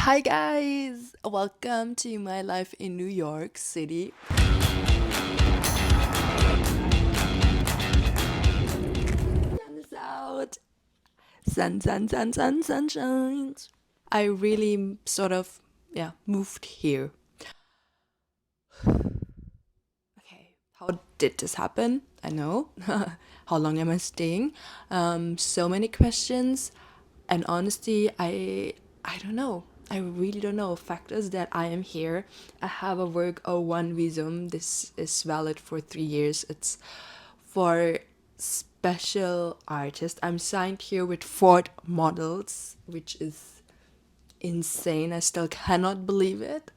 Hi guys, welcome to my life in New York City. Sun is out. Sun shines. I really sort of moved here. Okay, how did this happen? I know. How long am I staying? So many questions, and honestly, I don't know. I really don't know. Fact is that I am here. I have a work O1 visum. This is valid for 3 years. It's for special artists. I'm signed here with Ford Models, which is insane. I still cannot believe it.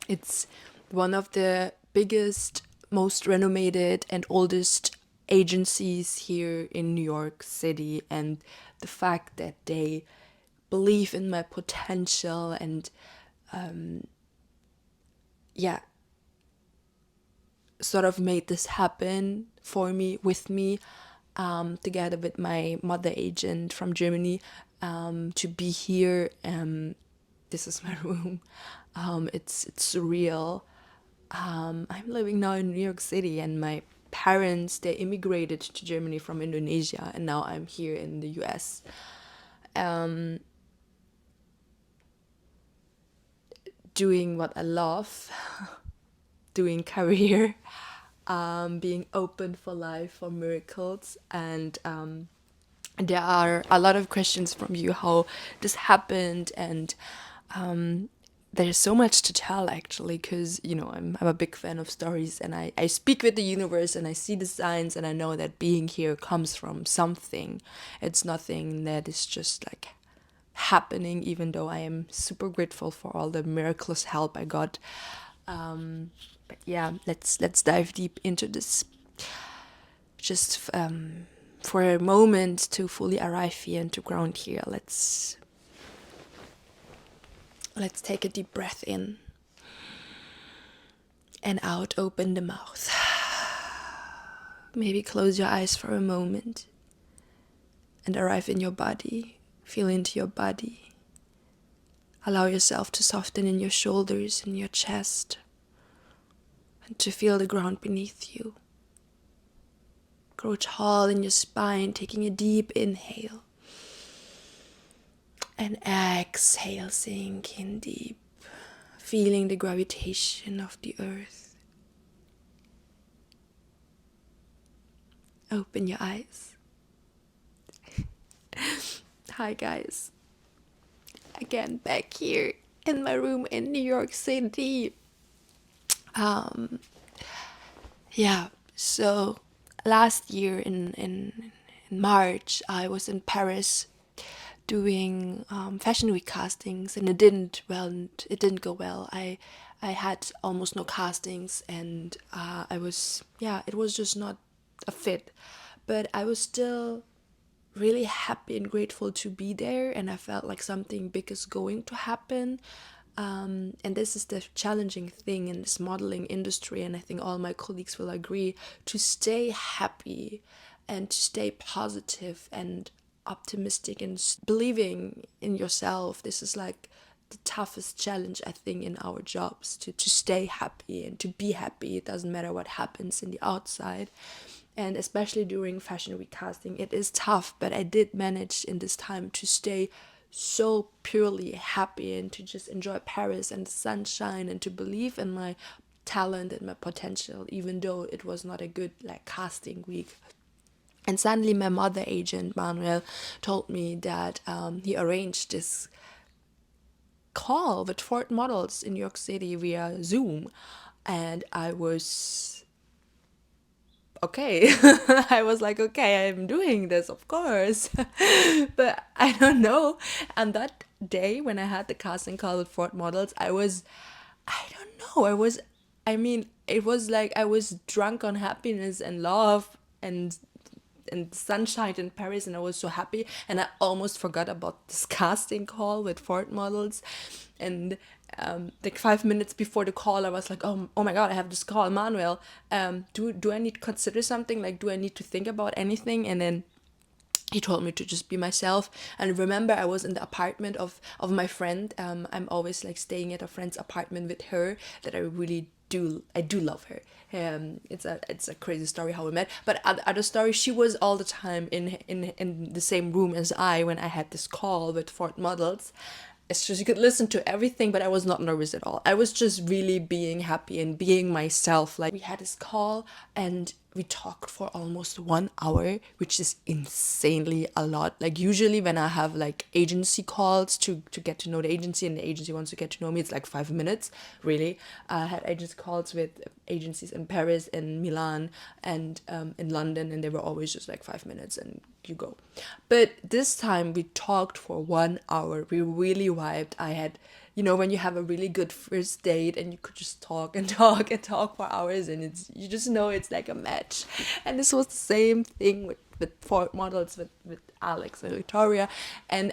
It's one of the biggest, most renowned, and oldest agencies here in New York City. And the fact that they believe in my potential and, yeah, sort of made this happen for me, with me, together with my mother agent from Germany, to be here. This is my room. It's surreal. I'm living now in New York City, and my parents, they immigrated to Germany from Indonesia, and now I'm here in the US. Doing what I love, doing career, being open for life, for miracles, and there are a lot of questions from you how this happened, and there's so much to tell actually, because I'm a big fan of stories, and I speak with the universe, and I see the signs, and I know that being here comes from something. It's nothing that is just like happening, even though I am super grateful for all the miraculous help I got. But yeah, let's dive deep into this. Just for a moment to fully arrive here and to ground here, let's take a deep breath in and out. Open the mouth. Maybe close your eyes for a moment and arrive in your body. Feel into your body. Allow yourself to soften in your shoulders and your chest, and to feel the ground beneath you. Grow tall in your spine, taking a deep inhale. And exhale, sink in deep, feeling the gravitation of the earth. Open your eyes. Hi guys. Again, back here in my room in New York City. So last year in March, I was in Paris doing fashion week castings, and it didn't go well. I had almost no castings, and it was just not a fit. But I was still really happy and grateful to be there, and I felt like something big is going to happen. And this is the challenging thing in this modeling industry, and I think all my colleagues will agree, to stay happy and to stay positive and optimistic and believing in yourself. This is like the toughest challenge, I think, in our jobs, to stay happy and to be happy. It doesn't matter what happens in the outside. And especially during fashion week casting, it is tough, but I did manage in this time to stay so purely happy and to just enjoy Paris and the sunshine and to believe in my talent and my potential, even though it was not a good casting week. And suddenly my mother agent Manuel told me that he arranged this call with Ford Models in New York City via Zoom, and I was okay. I was like, okay, I'm doing this, of course. But I don't know. And that day when I had the casting call with Ford Models, I don't know. I mean, it was like I was drunk on happiness and love and sunshine in Paris, and I was so happy, and I almost forgot about this casting call with Ford Models. And like 5 minutes before the call, I was like, oh my god, I have this call, Manuel. Do I need to consider something? Like, do I need to think about anything? And then he told me to just be myself. And remember, I was in the apartment of my friend. I'm always like staying at a friend's apartment with her, that I do love her. It's a crazy story how we met, but other story, she was all the time in the same room as I when I had this call with Ford Models. It's just, you could listen to everything, but I was not nervous at all. I was just really being happy and being myself. Like, we had this call and we talked for almost 1 hour, which is insanely a lot. Like, usually when I have like agency calls to get to know the agency, and the agency wants to get to know me, it's like 5 minutes, really. I had agency calls with agencies in Paris, in Milan, and in London, and they were always just like 5 minutes and you go. But this time we talked for 1 hour. We really vibed. I had, when you have a really good first date and you could just talk and talk and talk for hours, and you just know it's like a match. And this was the same thing with Ford Models, with Alex and Victoria. And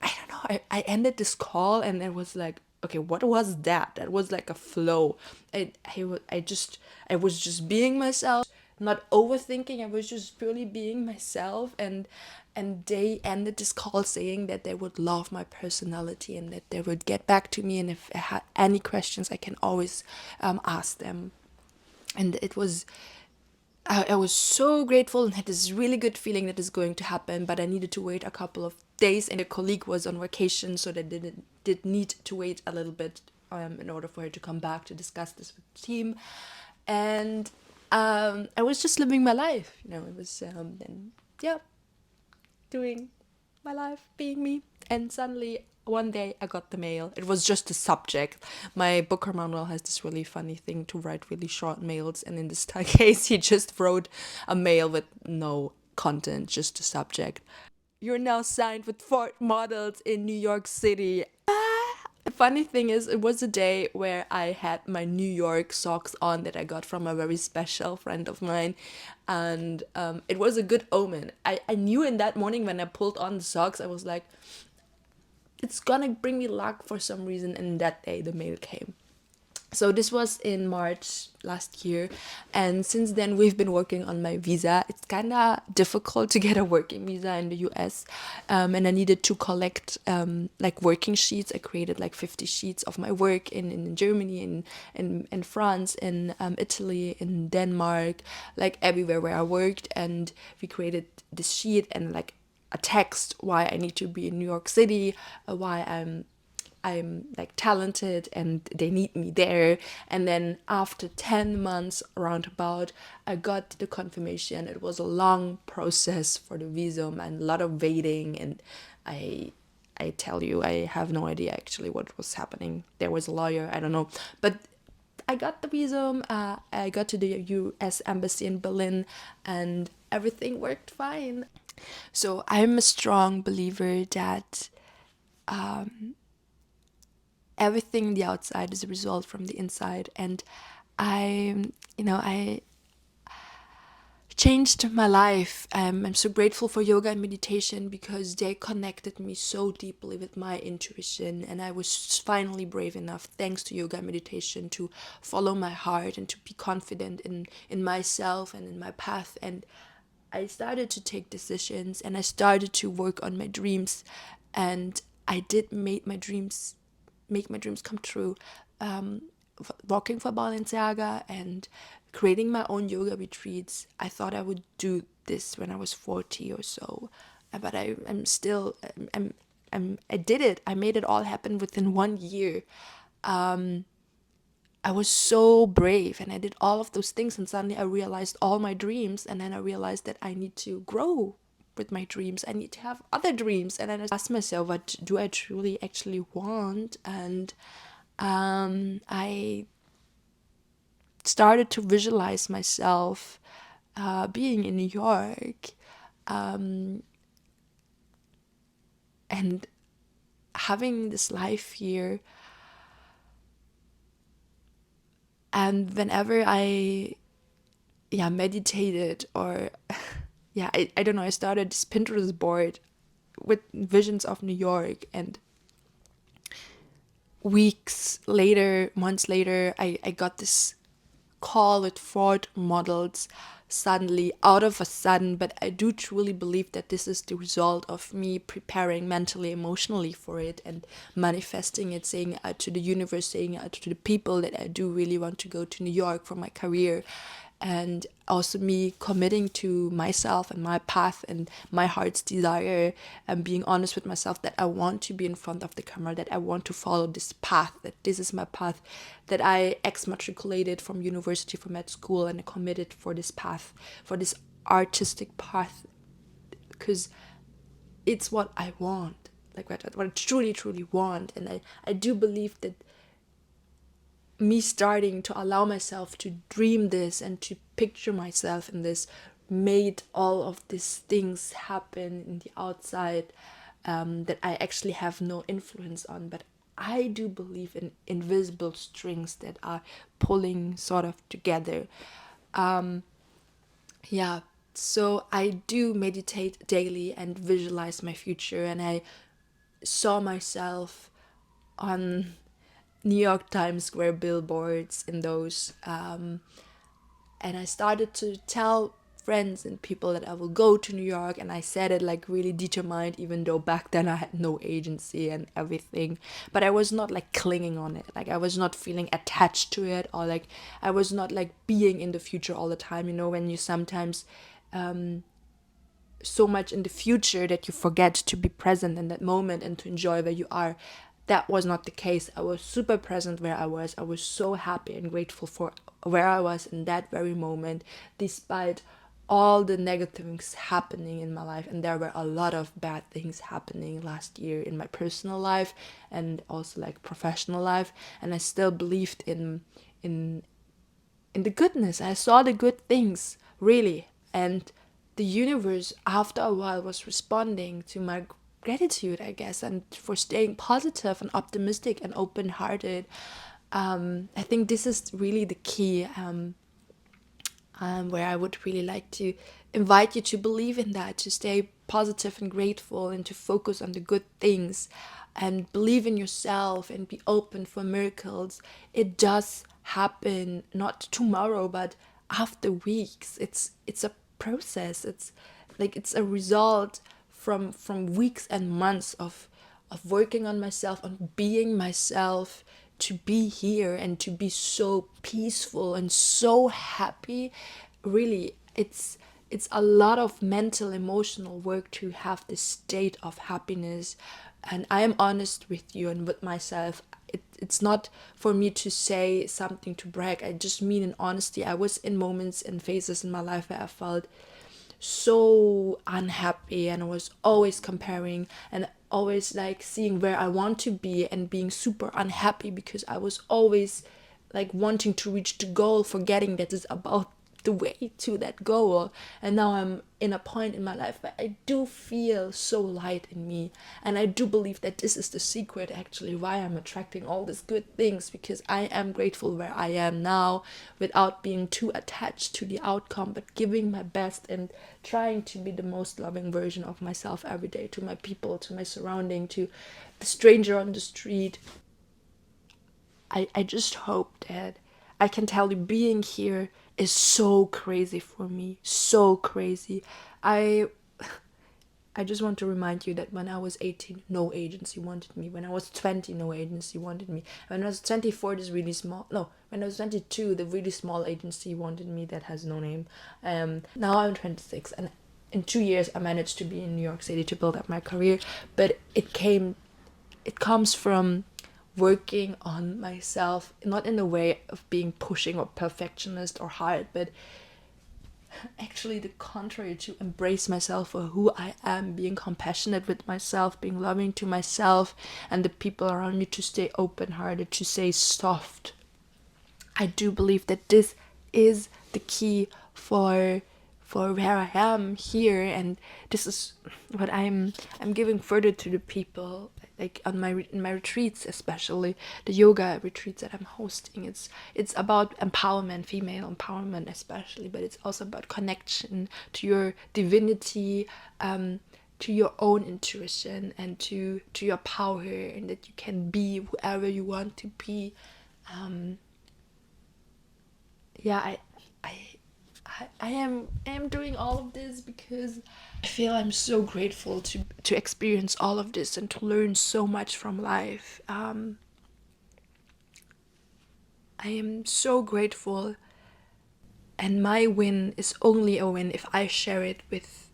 I don't know, I ended this call and it was like, okay, what was that? That was like a flow. I was just being myself, not overthinking. I was just purely being myself, and they ended this call saying that they would love my personality and that they would get back to me, and if I had any questions, I can always ask them. And I was so grateful and had this really good feeling that is going to happen, but I needed to wait a couple of days, and a colleague was on vacation, so they did need to wait a little bit in order for her to come back to discuss this with the team. And I was just living my life, it was, and yeah, doing my life, being me. And suddenly, one day, I got the mail. It was just a subject. My booker Manuel has this really funny thing to write really short mails, and in this case, he just wrote a mail with no content, just a subject. You're now signed with Ford Models in New York City. The funny thing is, it was a day where I had my New York socks on that I got from a very special friend of mine. And it was a good omen. I knew in that morning when I pulled on the socks, I was like, it's gonna bring me luck for some reason. And that day, the mail came. So this was in March last year, and since then we've been working on my visa. It's kind of difficult to get a working visa in the US, and I needed to collect like working sheets. I created like 50 sheets of my work in Germany, in France, in Italy, in Denmark, like everywhere where I worked, and we created this sheet and like a text why I need to be in New York City, why I'm like talented and they need me there. And then after 10 months roundabout, I got the confirmation. It was a long process for the Visum and a lot of waiting, and I tell you, I have no idea actually what was happening. There was a lawyer, I don't know, but I got the Visum. I got to the US Embassy in Berlin, and everything worked fine. So I'm a strong believer that everything in the outside is a result from the inside. And I changed my life. I'm so grateful for yoga and meditation because they connected me so deeply with my intuition, and I was finally brave enough, thanks to yoga and meditation, to follow my heart and to be confident in myself and in my path. And I started to take decisions, and I started to work on my dreams, and I did make my dreams come true. Working for Balenciaga and creating my own yoga retreats. I thought I would do this when I was 40 or so, but I'm still, I did it. I made it all happen within 1 year. I was so brave and I did all of those things, and suddenly I realized all my dreams, and then I realized that I need to grow with my dreams. I need to have other dreams, and then I asked myself, what do I truly actually want? And I started to visualize myself being in New York, and having this life here. And whenever I meditated, or I don't know, I started this Pinterest board with visions of New York, and weeks later, months later, I got this call with Ford Models suddenly out of a sudden, but I do truly believe that this is the result of me preparing mentally, emotionally for it, and manifesting it, saying out to the universe, saying out to the people that I do really want to go to New York for my career. And also me committing to myself and my path and my heart's desire, and being honest with myself that I want to be in front of the camera, that I want to follow this path, that this is my path, that I exmatriculated from university, from med school, and I committed for this path, for this artistic path, because it's what I want, like what I truly, truly want. And I do believe that me starting to allow myself to dream this and to picture myself in this made all of these things happen in the outside, that I actually have no influence on. But I do believe in invisible strings that are pulling sort of together. Yeah, so I do meditate daily and visualize my future, and I saw myself on New York Times Square billboards in those. And I started to tell friends and people that I will go to New York, and I said it like really determined, even though back then I had no agency and everything. But I was not like clinging on it. Like I was not feeling attached to it, or like I was not like being in the future all the time. You know, when you sometimes so much in the future that you forget to be present in that moment and to enjoy where you are. That was not the case. I was super present where I was. I was so happy and grateful for where I was in that very moment, despite all the negative things happening in my life. And there were a lot of bad things happening last year in my personal life and also like professional life. And I still believed in in the goodness. I saw the good things, really. And the universe, after a while, was responding to my gratitude, I guess, and for staying positive and optimistic and open hearted. I think this is really the key. Where I would really like to invite you to believe in that, to stay positive and grateful, and to focus on the good things, and believe in yourself and be open for miracles. It does happen, not tomorrow, but after weeks. It's a process. It's like it's a result from weeks and months of working on myself, on being myself, to be here and to be so peaceful and so happy. Really, it's a lot of mental, emotional work to have this state of happiness. And I am honest with you and with myself. It's not for me to say something to brag. I just mean in honesty. I was in moments and phases in my life where I felt so unhappy, and I was always comparing and always like seeing where I want to be and being super unhappy because I was always like wanting to reach the goal, forgetting that it's about the way to that goal. And now I'm in a point in my life where I do feel so light in me, and I do believe that this is the secret actually why I'm attracting all these good things, because I am grateful where I am now without being too attached to the outcome, but giving my best and trying to be the most loving version of myself every day, to my people, to my surrounding, to the stranger on the street. I just hope that I can tell you being here is so crazy for me. So crazy. I just want to remind you that when I was 18, no agency wanted me. When I was 20, no agency wanted me. When I was 24, this really small... No, when I was 22, the really small agency wanted me that has no name. Now I'm 26, and in 2 years, I managed to be in New York City to build up my career. But it comes from working on myself, not in a way of being pushing or perfectionist or hard, but actually the contrary, to embrace myself for who I am, being compassionate with myself, being loving to myself and the people around me, to stay open-hearted, to stay soft. I do believe that this is the key for where I am here, and this is what I'm giving further to the people, like on in my retreats, especially the yoga retreats that I'm hosting. It's about empowerment, female empowerment especially, but it's also about connection to your divinity, to your own intuition, and to your power, and that you can be whoever you want to be. Yeah, I I am doing all of this because I feel I'm so grateful to experience all of this and to learn so much from life. I am so grateful, and my win is only a win if I share it with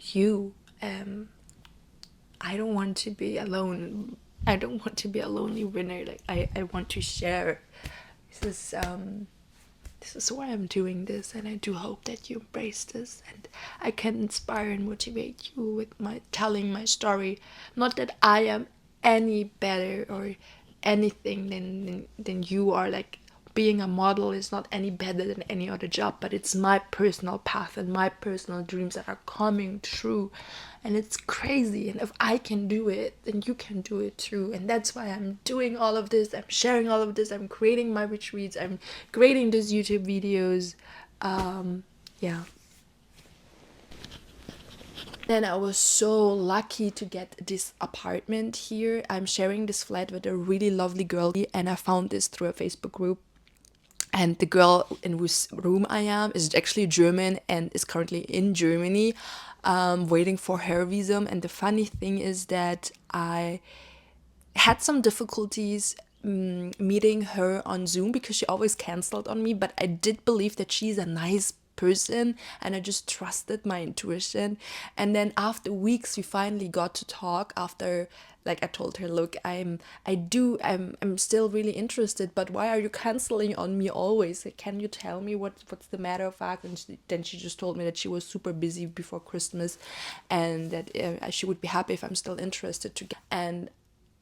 you. I don't want to be alone. I don't want to be a lonely winner. Like I want to share. This is this is why I'm doing this, and I do hope that you embrace this and I can inspire and motivate you with my telling my story. Not that I am any better or anything than you are. Like, being a model is not any better than any other job, but it's my personal path and my personal dreams that are coming true, and it's crazy. And if I can do it, then you can do it too. And that's why I'm doing all of this. I'm sharing all of this. I'm creating my retreats. I'm creating these YouTube videos. Yeah. Then I was so lucky to get this apartment here. I'm sharing this flat with a really lovely girl, and I found this through a Facebook group. And the girl in whose room I am is actually German and is currently in Germany, waiting for her visum. And the funny thing is that I had some difficulties meeting her on Zoom because she always canceled on me, but I did believe that she's a nice person and I just trusted my intuition. And then after weeks we finally got to talk. After, like, I told her, look, I'm still really interested, but why are you canceling on me always? Like, can you tell me what's the matter of fact? And then she just told me that she was super busy before Christmas, and that she would be happy if I'm still interested to get. And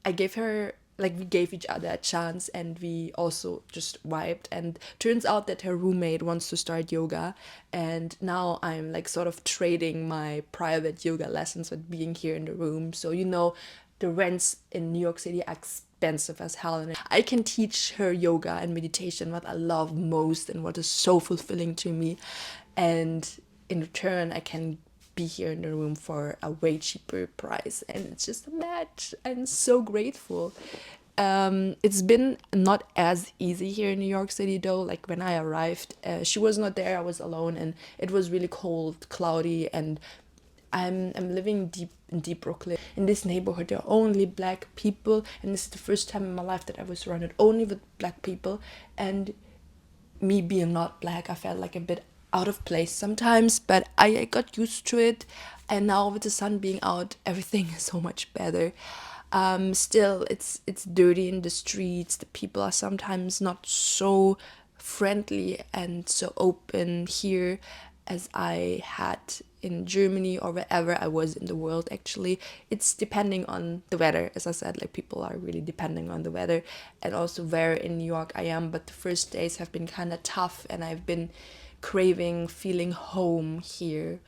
I gave her, like, we gave each other a chance, and we also just vibed. And turns out that her roommate wants to start yoga, and now I'm like sort of trading my private yoga lessons with being here in the room. So, the rents in New York City are expensive as hell, and I can teach her yoga and meditation, what I love most and what is so fulfilling to me. And in return, I can be here in the room for a way cheaper price, and it's just a match. I'm so grateful. It's been not as easy here in New York City though. Like, when I arrived, she was not there, I was alone, and it was really cold, cloudy, and I'm living in deep Brooklyn. In this neighborhood, there are only black people, and this is the first time in my life that I was surrounded only with black people. And me being not black, I felt like a bit out of place sometimes, but I got used to it. And now with the sun being out, everything is so much better. Still, it's dirty in the streets. The people are sometimes not so friendly and so open here as I had in Germany or wherever I was in the world. Actually, it's depending on the weather. As I said, like, people are really depending on the weather, and also where in New York I am. But the first days have been kind of tough, and I've been craving feeling home here.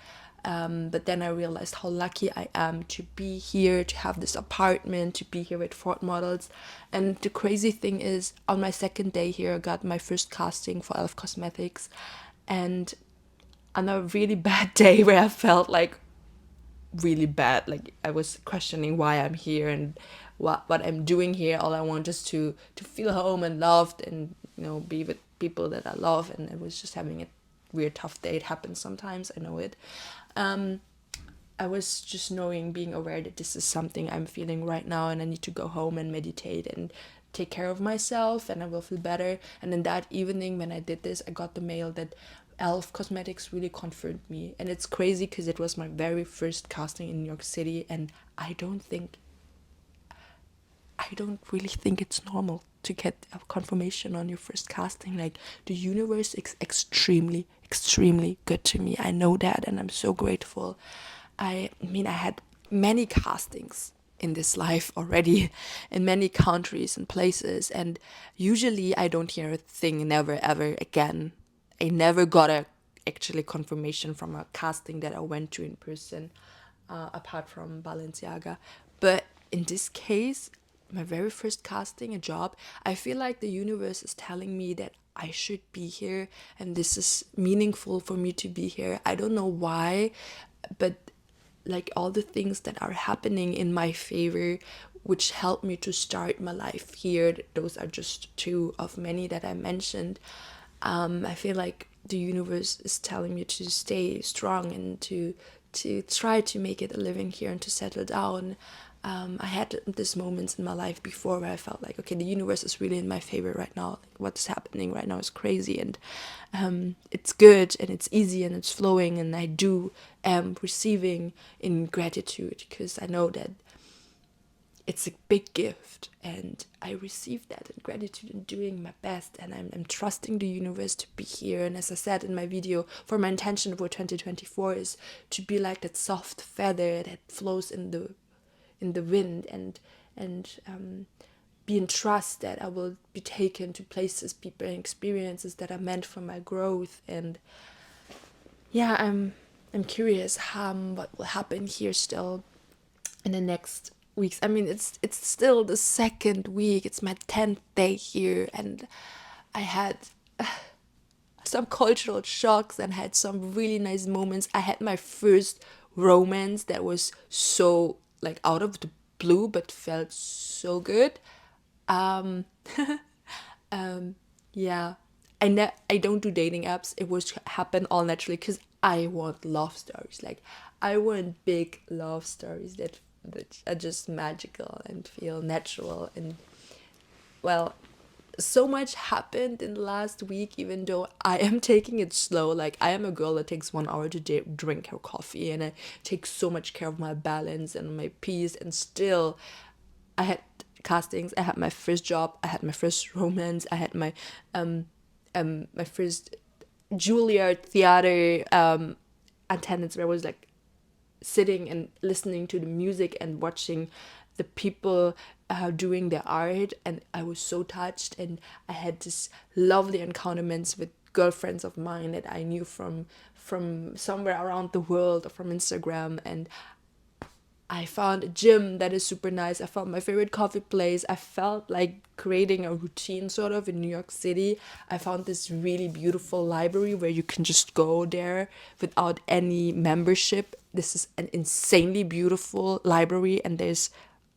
But then I realized how lucky I am to be here, to have this apartment, to be here with Ford models. And the crazy thing is, on my second day here, I got my first casting for Elf Cosmetics. And on a really bad day where I felt like really bad, like I was questioning why I'm here and what I'm doing here. All I want is to feel home and loved, and be with people that I love. And I was just having a weird tough day. It happens sometimes, I know it. I was just being aware that this is something I'm feeling right now, and I need to go home and meditate and take care of myself, and I will feel better. And then that evening when I did this, I got the mail that Elf Cosmetics really confirmed me. And it's crazy because it was my very first casting in New York City, and I don't really think it's normal to get a confirmation on your first casting. Like, the universe is extremely, extremely good to me. I know that, and I'm so grateful. I mean, I had many castings in this life already in many countries and places, and usually I don't hear a thing never ever again. I never got a actually confirmation from a casting that I went to in person, apart from Balenciaga. But in this case, my very first casting, a job, I feel like the universe is telling me that I should be here, and this is meaningful for me to be here. I don't know why, but like, all the things that are happening in my favor, which helped me to start my life here, those are just two of many that I mentioned. I feel like the universe is telling me to stay strong and to try to make it a living here and to settle down. I had these moments in my life before where I felt like, okay, the universe is really in my favor right now. Like, what's happening right now is crazy, and it's good and it's easy and it's flowing, and I do am receiving in gratitude because I know that it's a big gift, and I receive that in gratitude and doing my best, and I'm trusting the universe to be here. And as I said in my video, for my intention for 2024 is to be like that soft feather that flows in the wind, and be in trust that I will be taken to places, people, and experiences that are meant for my growth. And yeah, I'm curious what will happen here still in the next weeks. I mean, it's still the second week. It's my 10th day here, and I had some cultural shocks and had some really nice moments. I had my first romance that was so like out of the blue, but felt so good. Um, yeah, I don't do dating apps. It was happen all naturally because I want love stories. Like, I want big love stories that are just magical and feel natural. And well, so much happened in the last week, even though I am taking it slow. Like, I am a girl that takes 1 hour to drink her coffee, and I take so much care of my balance and my peace, and still I had castings, I had my first job, I had my first romance, I had my my first Juilliard theater attendance, where I was like sitting and listening to the music and watching the people doing their art, and I was so touched. And I had this lovely encounterments with girlfriends of mine that I knew from somewhere around the world or from Instagram, and I found a gym that is super nice. I found my favorite coffee place. I felt like creating a routine sort of in New York City. I found this really beautiful library where you can just go there without any membership. This is an insanely beautiful library, and there's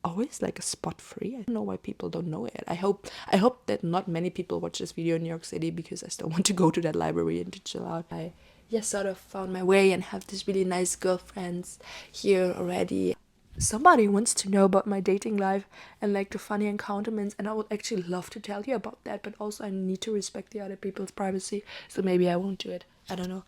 always like a spot free. I don't know why people don't know it. I hope that not many people watch this video in New York City, because I still want to go to that library and to chill out. I sort of found my way and have these really nice girlfriends here already. Somebody wants to know about my dating life and like the funny encounterments, and I would actually love to tell you about that, but also I need to respect the other people's privacy, so maybe I won't do it. I don't know.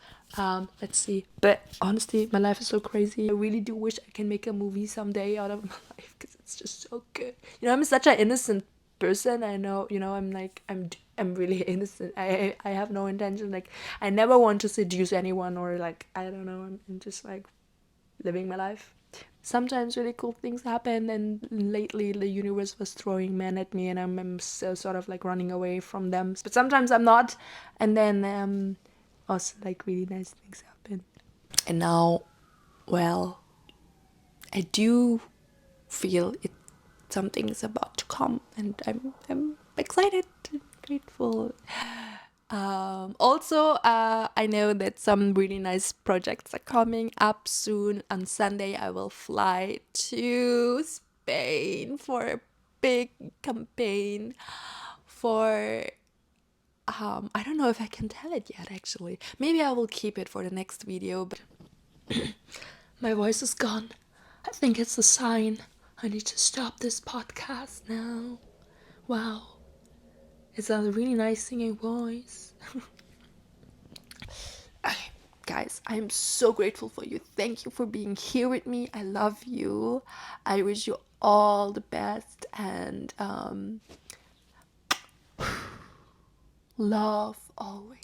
Let's see. But honestly, my life is so crazy. I really do wish I can make a movie someday out of my life, because it's just so good. You know, I'm such an innocent person. I know, you know, I'm really innocent. I have no intention. Like, I never want to seduce anyone, or like, I don't know. I'm just like living my life. Sometimes really cool things happen, and lately the universe was throwing men at me, and I'm so sort of like running away from them. But sometimes I'm not, and then also like really nice things happen. And now, well, I do feel it. Something is about to come, and I'm excited and grateful. Also, I know that some really nice projects are coming up soon. On Sunday, I will fly to Spain for a big campaign for. I don't know if I can tell it yet, actually. Maybe I will keep it for the next video, but my voice is gone. I think it's a sign. I need to stop this podcast now. Wow. It's a really nice singing voice. Okay, guys, I'm so grateful for you. Thank you for being here with me. I love you. I wish you all the best, and love always.